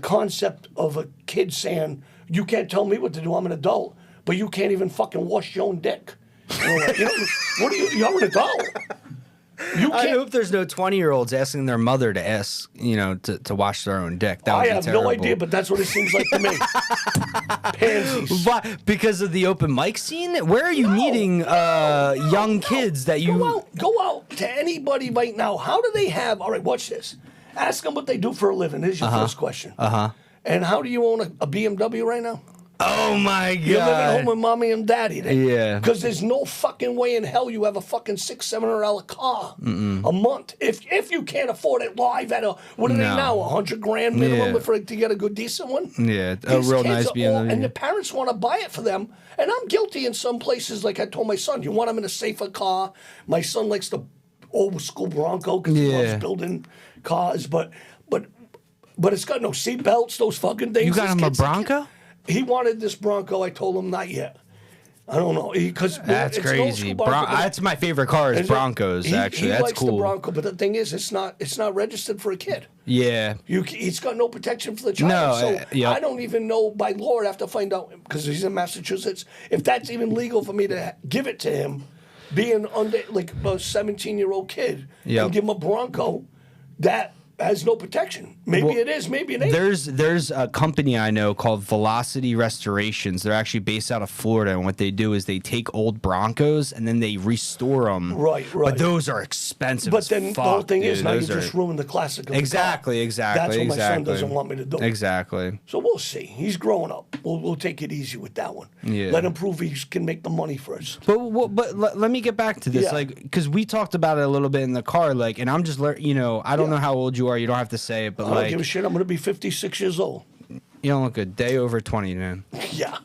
concept of a kid saying, you can't tell me what to do, I'm an adult, but you can't even fucking wash your own dick. What are you, you're an adult. You I can't. hope there's no 20-year-olds asking their mother to ask, to wash their own dick. That would I be have terrible. no idea, but that's what it seems like to me. Pansies. Why? Because of the open mic scene? Where are you meeting young kids that you... Go out to anybody right now. How do they have? All right, watch this. Ask them what they do for a living. Here's your first question. And how do you own a BMW right now? Oh, my God. You're living home with mommy and daddy. Yeah. Because there's no fucking way in hell you have a fucking $600-700 car a month. If you can't afford it live at what are they No. now? $100,000 minimum Yeah. to get a good decent one. Yeah, a These real kids nice are BMW. and the parents want to buy it for them. And I'm guilty in some places. Like I told my son, you want him in a safer car. My son likes the old school Bronco because he Yeah. loves building cars. But it's got no seat belts. Those fucking things. You got This him a kid's Bronco? He wanted this Bronco. I told him not yet. I don't know because That's crazy. That's my favorite car is Broncos, actually. He That's likes cool. the Bronco, but the thing is, it's not registered for a kid. Yeah. He's got no protection for the child. No, So yeah. I don't even know. By law, I have to find out because he's in Massachusetts if that's even legal for me to give it to him, being under like a 17-year-old kid Yep. and give him a Bronco that has no protection. Maybe it is. Maybe it ain't. There's a company I know called Velocity Restorations. They're actually based out of Florida, and what they do is they take old Broncos and then they restore them. Right. But those are expensive. But as then fuck, the whole thing is dude. now you Those just are- ruined the classic of the car. Exactly. That's what my son doesn't want me to do. Exactly. So we'll see. He's growing up. We'll take it easy with that one. Yeah. Let him prove he can make the money first. But let me get back to this, Yeah. like, because we talked about it a little bit in the car, like, and I'm just, I don't know how old you are. You don't have to say it, but I don't like, give a shit. I'm going to be 56 years old. you don't look a day over 20, man. Yeah.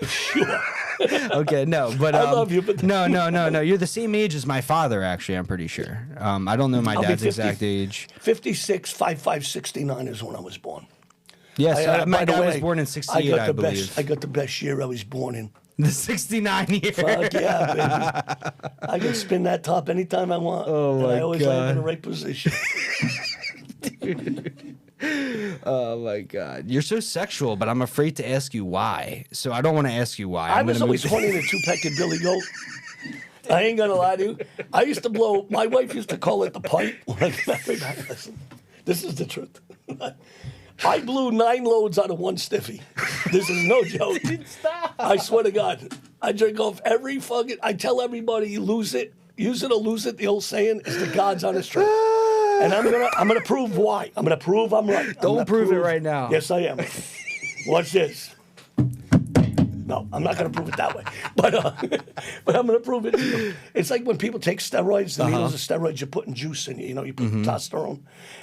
Sure. Okay, no, but I love you, but no. You're the same age as my father. Actually, I'm pretty sure. I don't know my I'll be dad's 50 exact age. 56, 55, 69 is when I was born. Yes, my by the dad was way, born in '68, I believe. I got the best year I was born in. The '69 year. Fuck yeah, baby. I can spin that top anytime I want. Oh, and my I always land in the God. right position. Oh my God, you're so sexual, but I'm afraid to ask you why. So I don't want to ask you why. I I'm was gonna always move- funny in a two-pecked Billy Goat. I ain't gonna lie to you. I used to blow. My wife used to call it the pipe. Listen, this is the truth. I blew 9 loads out of one stiffy. This is no joke. Stop. I swear to God. I drink off every fucking. I tell everybody, lose it, use it or lose it. The old saying is the God's honest truth. And I'm gonna prove why. I'm gonna prove I'm right. I'm Don't gonna prove it right now. Yes, I am. Watch this. No, I'm not gonna prove it that way. But I'm gonna prove it to you. It's like when people take steroids, the needles of steroids, you're putting juice in you. You know, you put testosterone.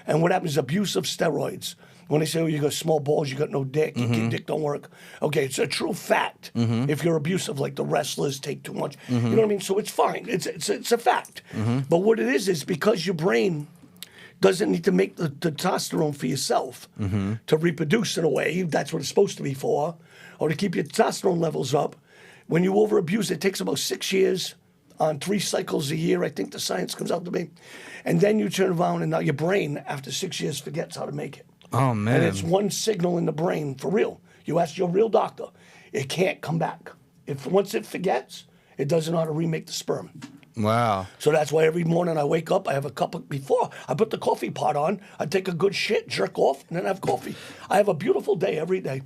And what happens is abuse of steroids. When they say, oh, you got small balls, you got no dick, your dick don't work. Okay, it's a true fact. If you're abusive, like the wrestlers take too much, you know what I mean? So it's fine. It's a fact. But what it is because your brain doesn't need to make the testosterone for yourself to reproduce in a way. That's what it's supposed to be for, or to keep your testosterone levels up. When you overabuse, it takes about 6 years on 3 cycles a year. I think the science comes out to be. And then you turn around and now your brain, after 6 years, forgets how to make it. Oh man. And it's one signal in the brain for real. You ask your real doctor, it can't come back. If once it forgets, it doesn't know how to remake the sperm. Wow. So that's why every morning I wake up, I have a cup of, before I put the coffee pot on, I take a good shit, jerk off, and then have coffee. I have a beautiful day every day.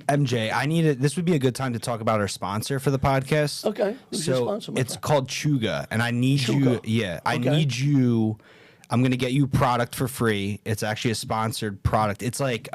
MJ, this would be a good time to talk about our sponsor for the podcast. Okay. Who's your So sponsor, my it's friend? called Chuga, and I need Chuga. I Okay. need you. I'm gonna get you product for free. It's actually a sponsored product. It's like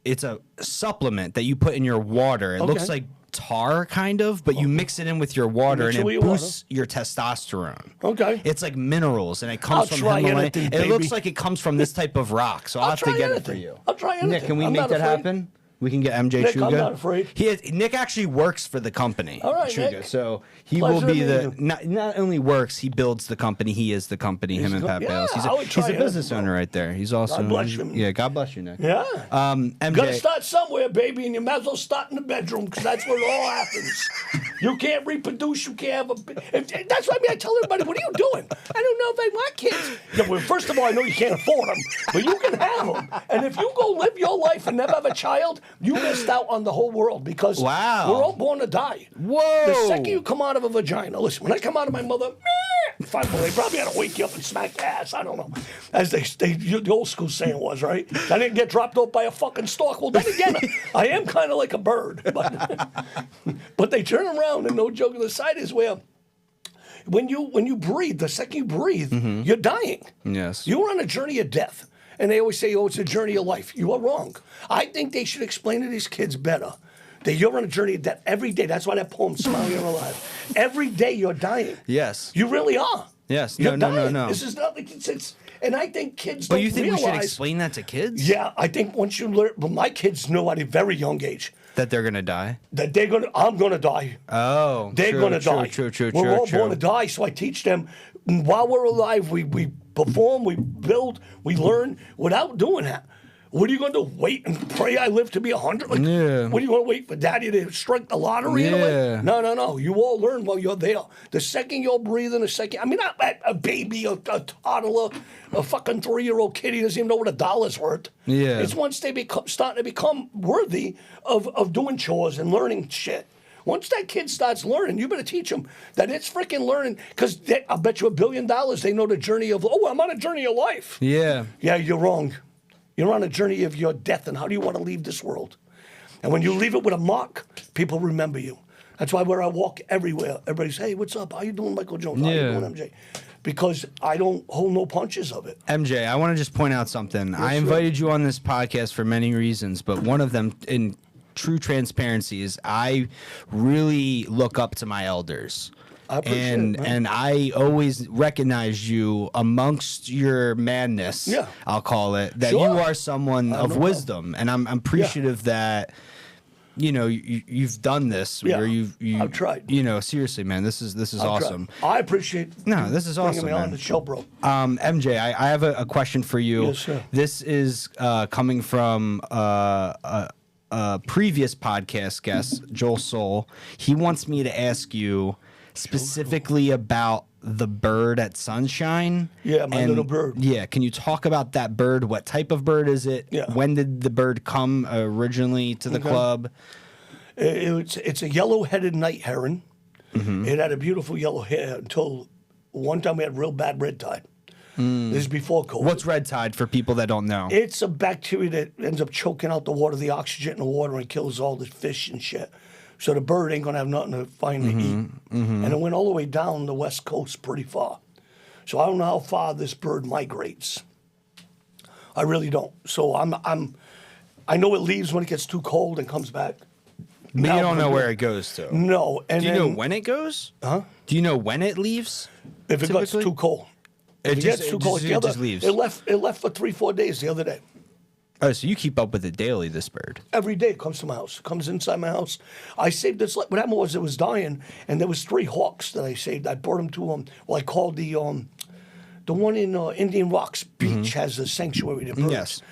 it's a supplement that you put in your water. It looks Okay. like tar kind of, but you mix it in with your water mix and it with it your boosts your testosterone. Okay. It's like minerals and it comes I'll from try Himalayan. anything, It looks baby. like it comes from this type of rock. So I'll have to try get it for anything. you. I'll try anything. Nick, can we I'm make not that afraid. happen? We can get MJ Nick, Chuga. I'm not afraid. Nick actually works for the company. All right, Chuga. Nick. So he Pleasure will be to meet not only works, he builds the company. He is the company. Him and go- Pat yeah, Bales. I would try He's a business anything, owner bro. right there. He's awesome. bless him. Yeah, God bless you, Nick. Yeah. MJ. Gotta start somewhere, baby, and you might as well start in the bedroom because that's where it all happens. You can't reproduce. You can't have that's what I tell everybody. What are you doing? I don't know if I want kids. Yeah, well, first of all, I know you can't afford them, but you can have them. And if you go live your life and never have a child, you missed out on the whole world because Wow. we're all born to die. Whoa. The second you come out of a vagina, listen, when I come out of my mother, fine, well, they probably had to wake you up and smack your ass. I don't know. As the old school saying was, right? I didn't get dropped off by a fucking stork. Well, then again, I am kind of like a bird. But they turn around, and no joke on the side is where when you breathe, the second you breathe, you're dying. Yes. You're on a journey of death. And they always say, oh, it's a journey of life. You are wrong. I think they should explain to these kids better that you're on a journey of death every day. That's why that poem, Smile, You're Alive. Every day you're dying. Yes. You really are. Yes. You're No. dying. This is not like it's and I think kids But don't you think realize. we should explain that to kids? Yeah, I think once you learn, but my kids know at a very young age That they're gonna die. that I'm gonna die. Oh. They're true, gonna true, die. True. We're all born to die, so I teach them while we're alive. We perform, we build, we learn without doing that. What are you going to wait and pray I live to be 100? Like, Yeah. What are you going to wait for daddy to strike the lottery? in a way? Yeah. No. You all learn while you're there. The second you're breathing, not a baby, a toddler, a fucking 3-year-old kid, he doesn't even know what $1's worth. Yeah. It's once they starting to become worthy of doing chores and learning shit. Once that kid starts learning, you better teach them that it's freaking learning. Because I'll bet you $1 billion they know the journey of, I'm on a journey of life. Yeah. Yeah, you're wrong. You're on a journey of your death and how do you want to leave this world? And when you leave it with a mark, people remember you. That's why where I walk everywhere, everybody's, hey, what's up? How you doing, Michael Jones? How Yeah. you doing, MJ? Because I don't hold no punches of it. MJ, I want to just point out something. I invited you on this podcast for many reasons, but one of them, in true transparency, is I really look up to my elders. I appreciate it, man. And I always recognize you amongst your madness, Yeah. I'll call it, that Sure. you are someone of no wisdom. And I'm appreciative that you've done this. Yeah, or I've tried. Seriously, man, this is I've tried. awesome. I appreciate This is bringing awesome, me man. on the show, bro. MJ, I have a question for you. Yes, sir. This is coming from a previous podcast guest, Joel Soul. He wants me to ask you specifically about the bird at Sunshine. Yeah, my little bird. Yeah, can you talk about that bird? What type of bird is it? Yeah. When did the bird come originally to the club? It's a yellow-headed night heron. Mm-hmm. It had a beautiful yellow hair until one time we had real bad red tide. This is before COVID. What's red tide for people that don't know? It's a bacteria that ends up choking out the water, the oxygen in the water, and kills all the fish and shit. So the bird ain't gonna have nothing to find to eat. And it went all the way down the west coast pretty far. So I don't know how far this bird migrates. I really don't. So I know it leaves when it gets too cold and comes back. But you don't know where it goes to. No. And Do you know then when it goes? Huh? Do you know when it leaves? If it gets typically? too cold. If it gets too cold, it just leaves. It left for 3-4 days the other day. Oh, so you keep up with it daily, this bird. Every day it comes to my house. It comes inside my house. I saved this. What happened was it was dying, and there was 3 hawks that I saved. I brought them to I called the one in Indian Rocks Beach has a sanctuary to birds. Yes.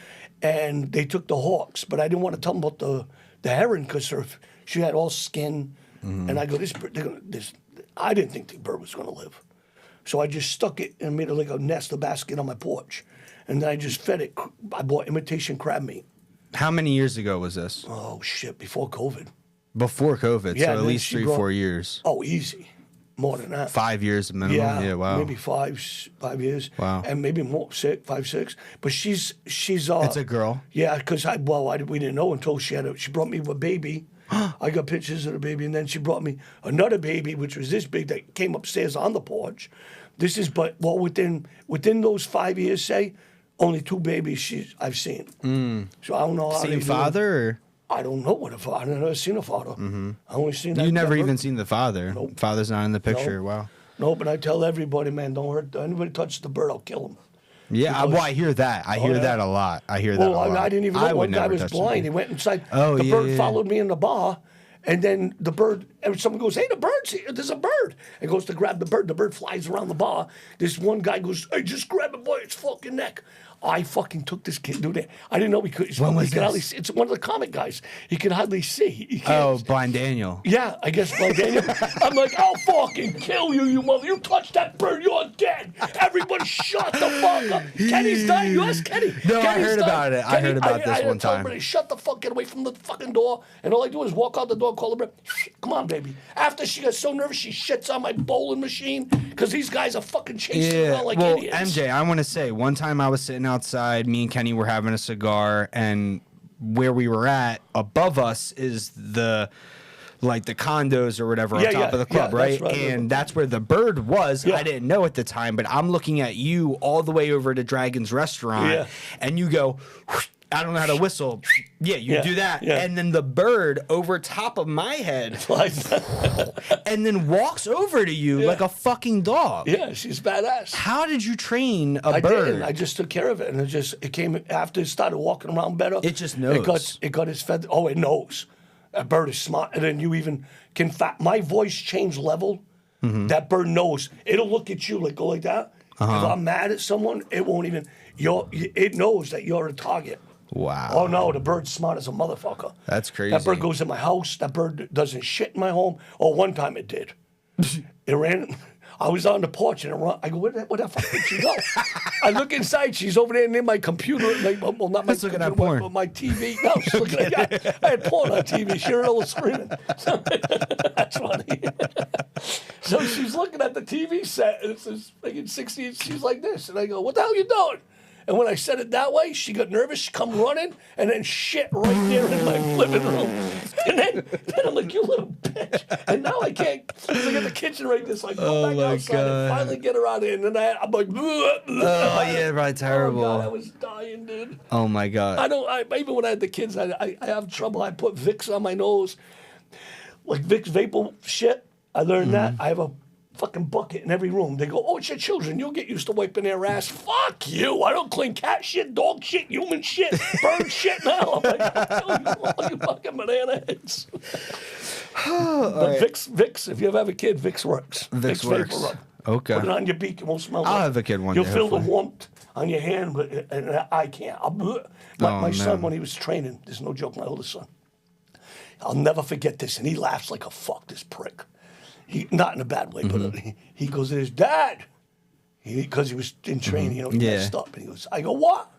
And they took the hawks, but I didn't want to tell them about the heron because she had all skin. And I go, this bird, I didn't think the bird was going to live. So I just stuck it and made it like a nest, a basket on my porch. And then I just fed it. I bought imitation crab meat. How many years ago was this? Oh, shit, before COVID. Before COVID, Yeah, so at then least she 3, brought- 4 years. Oh, easy. More than that. 5 years minimum. Yeah, wow. Maybe 5 years. Wow. And maybe more, 5, 6. But she's It's a girl. Yeah, because we didn't know until she brought me a baby. I got pictures of the baby, and then she brought me another baby, which was this big, that came upstairs on the porch. This is, within those 5 years, say, only 2 babies I've seen. So I don't know how they Same do it. father? Or? I don't know what a father. I've never seen a father. I only seen that. You never that even bird. seen the father. Nope. Father's not in the picture. No. Wow. No, but I tell everybody, man, don't hurt. Anybody touches the bird, I'll kill him. Yeah, Because- I hear that. I hear yeah. that a lot. I hear that Well, a lot. I didn't even know. would One guy never was touch blind. He something. went inside. Oh, the yeah, bird yeah. followed me in the bar, and then the bird. And someone goes, "Hey, the bird's here. There's a bird." And goes to grab the bird. The bird flies around the bar. This one guy goes, "Hey, just grab it by its fucking neck." I fucking took this kid, dude. I didn't know he could. When was he could hardly this? see. It's one of the comic guys. He could hardly see. He can't. Oh, Blind Daniel. Yeah, I guess like Daniel. I'm like, I'll fucking kill you, you mother. You touch that bird, you're dead. Everybody shut the fuck up. Kenny's dying. You ask Kenny. No, I Kenny's heard dying. about it. I heard about this one told time. everybody, shut the fuck, get away from the fucking door. And all I do is walk out the door, call the bird. Come on, baby. After she got so nervous, she shits on my bowling machine because these guys are fucking chasing Yeah, around like well, idiots. MJ, I want to say, one time I was sitting outside, me and Kenny were having a cigar, and where we were at, above us is the condos or whatever on Yeah, top yeah, of the club, yeah, right? that's right. And that's where the bird was. Yeah. I didn't know at the time, but I'm looking at you all the way over to Dragon's Restaurant, Yeah. and you go, I don't know how to whistle. Yeah, you Yeah, do that. yeah. And then the bird over top of my head and then walks over to you like a fucking dog. Yeah, she's badass. How did you train a I bird? didn't. I just took care of it, and it came after it started walking around better. It just knows. It got its feather. Oh, it knows. A bird is smart, and then you even can. My voice changed level. That bird knows. It'll look at you like go like that. If I'm mad at someone, it won't even. It knows that you're a target. Wow. Oh no, the bird's smart as a motherfucker. That's crazy. That bird goes in my house. That bird doesn't shit in my home. Oh, one time it did. It ran. I was on the porch and it ran. I go, where the fuck did she go? I look inside. She's over there near my computer. Well, not my She's looking computer, at porn. but my TV. No, she's looking at. Yeah, I had porn on TV. She heard all screaming. That's funny. So she's looking at the TV set, and it's this like in 60s. She's like this, and I go, "What the hell you doing?" And when I said it that way, she got nervous. She come running and then shit right there in my living room. And then I'm like, you little bitch. And now I can't. I got the kitchen right there, so I go back my outside God. and finally get her out of here. And then I'm like, Oh yeah, right, terrible. Oh, God, I was dying, dude. Oh my god. Even when I had the kids, I have trouble. I put Vicks on my nose, like Vicks vapor shit. I learned that. I have fucking bucket in every room. They go, oh, it's your children. You'll get used to wiping their ass. Fuck you. I don't clean cat shit, dog shit, human shit, bird shit now. I'm like, I'll kill you all, you fucking banana heads. But Vicks, if you ever have a kid, Vicks works. Vicks works. Vapor Rub. Okay. Put it on your beak. It won't smell. I'll like have it. a kid one You'll day, feel the hopefully. warmth on your hand, but and I can't. My son, when he was training, there's no joke, my oldest son, I'll never forget this, and he laughs like a fuck, this prick. He, not in a bad way, but he goes to his dad, because he was in training, you know, he messed up. And he goes, I go, what?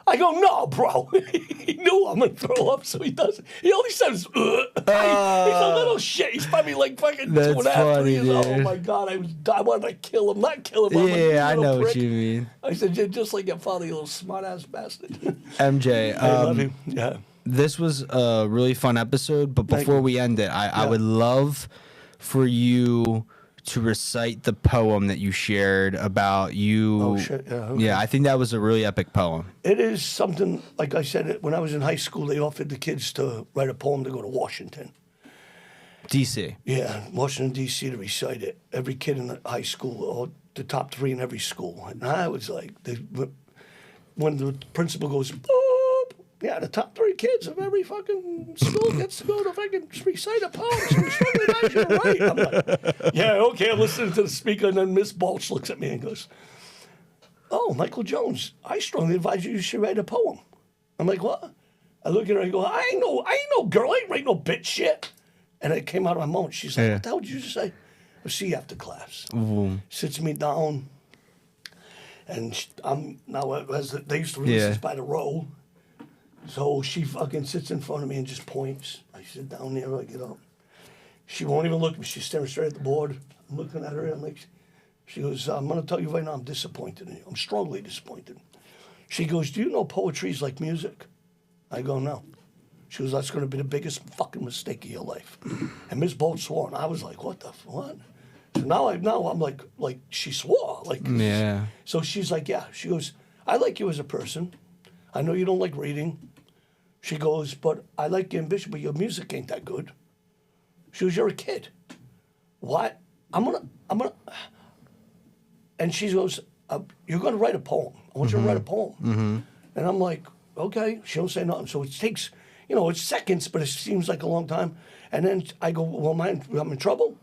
I go, no, bro. He knew I'm going to throw up, so he doesn't. He only says, He's a little shit. He's probably like fucking 2.5, 3 years old. Oh, my God. I wanted to kill him. Not kill him. I'm like, Yeah, I "You little know what prick." you mean. I said, "You're just like your father, you little smart-ass bastard." MJ, I love you. Yeah. this was a really fun episode, but Thank before you. we end it, I would love for you to recite the poem that you shared about you. Oh, shit. Yeah, okay. Yeah, I think that was a really epic poem. It is something, like I said, when I was in high school, they offered the kids to write a poem to go to Washington. DC. Yeah, Washington, D.C. to recite it. Every kid in the high school, or the top 3 in every school. And I was like, when the principal goes, boop, yeah, the top 3 kids of every fucking school gets to go to fucking recite a poem. So we strongly advise you to write. I'm like, yeah, okay, I'm listening to the speaker, and then Miss Balch looks at me and goes, oh, Michael Jones, I strongly advise you should write a poem. I'm like, what? I look at her and go, I ain't no girl, I ain't write no bitch shit. And it came out of my mouth. She's like, what the hell did you just say? I'll see you after class. Sits me down. And I'm now, as they used to release this by the row. So she fucking sits in front of me and just points. I sit down there, I get up. She won't even look at me. She's staring straight at the board. I'm looking at her and I'm like, she goes, I'm going to tell you right now, I'm disappointed in you. I'm strongly disappointed. She goes, do you know poetry is like music? I go, no. She goes, that's going to be the biggest fucking mistake of your life. And Ms. Bolt swore, and I was like, what the what? So now I'm like she swore. Like, Yeah. So she's like, yeah. She goes, I like you as a person. I know you don't like reading. She goes, but I like your ambition, but your music ain't that good. She goes, you're a kid. What? I'm gonna. And she goes, you're gonna write a poem. I want you to write a poem. And I'm like, okay. She don't say nothing. So it takes, it's seconds, but it seems like a long time. And then I go, well, I'm in trouble?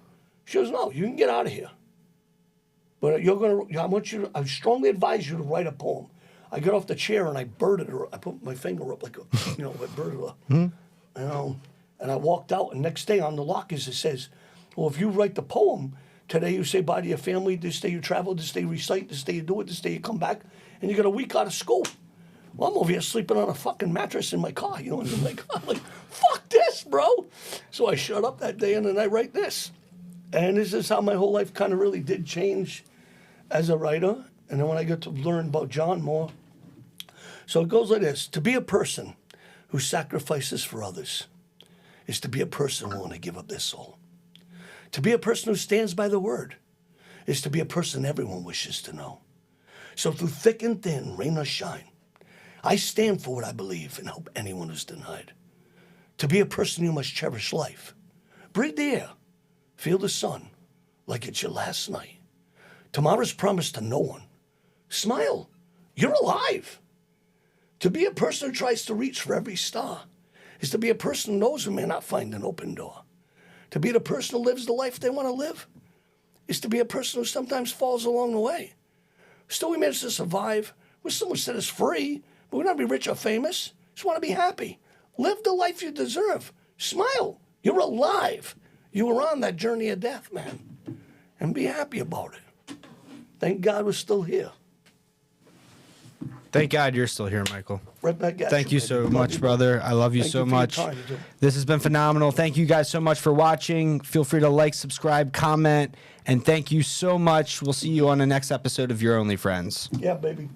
She goes, no, you can get out of here. But I strongly advise you to write a poem. I got off the chair and I birded her. I put my finger up like I birded her. And I walked out, and next day on the lockers it says, well, if you write the poem, today you say bye to your family, this day you travel, this day you recite, this day you do it, this day you come back, and you got a week out of school. Well, I'm over here sleeping on a fucking mattress in my car, and I'm like, fuck this, bro. So I shut up that day, and then I write this. And this is how my whole life kind of really did change as a writer. And then when I got to learn about John more. So it goes like this. To be a person who sacrifices for others is to be a person willing to give up their soul. To be a person who stands by the word is to be a person everyone wishes to know. So through thick and thin, rain or shine, I stand for what I believe and help anyone who's denied. To be a person, you must cherish life. Breathe the air. Feel the sun like it's your last night. Tomorrow's promised to no one. Smile. You're alive. To be a person who tries to reach for every star is to be a person who knows who may not find an open door. To be the person who lives the life they want to live is to be a person who sometimes falls along the way. Still, we manage to survive. We're someone said it's free, but we don't want to be rich or famous. Just want to be happy. Live the life you deserve. Smile. You're alive. You were on that journey of death, man. And be happy about it. Thank God we're still here. Thank God you're still here, Michael. Right back at Thank you baby. so Love much, you, brother. I love you Thank so you for your much. time, too. This has been phenomenal. Thank you guys so much for watching. Feel free to like, subscribe, comment, and thank you so much. We'll see you on the next episode of Your Only Friends. Yeah, baby.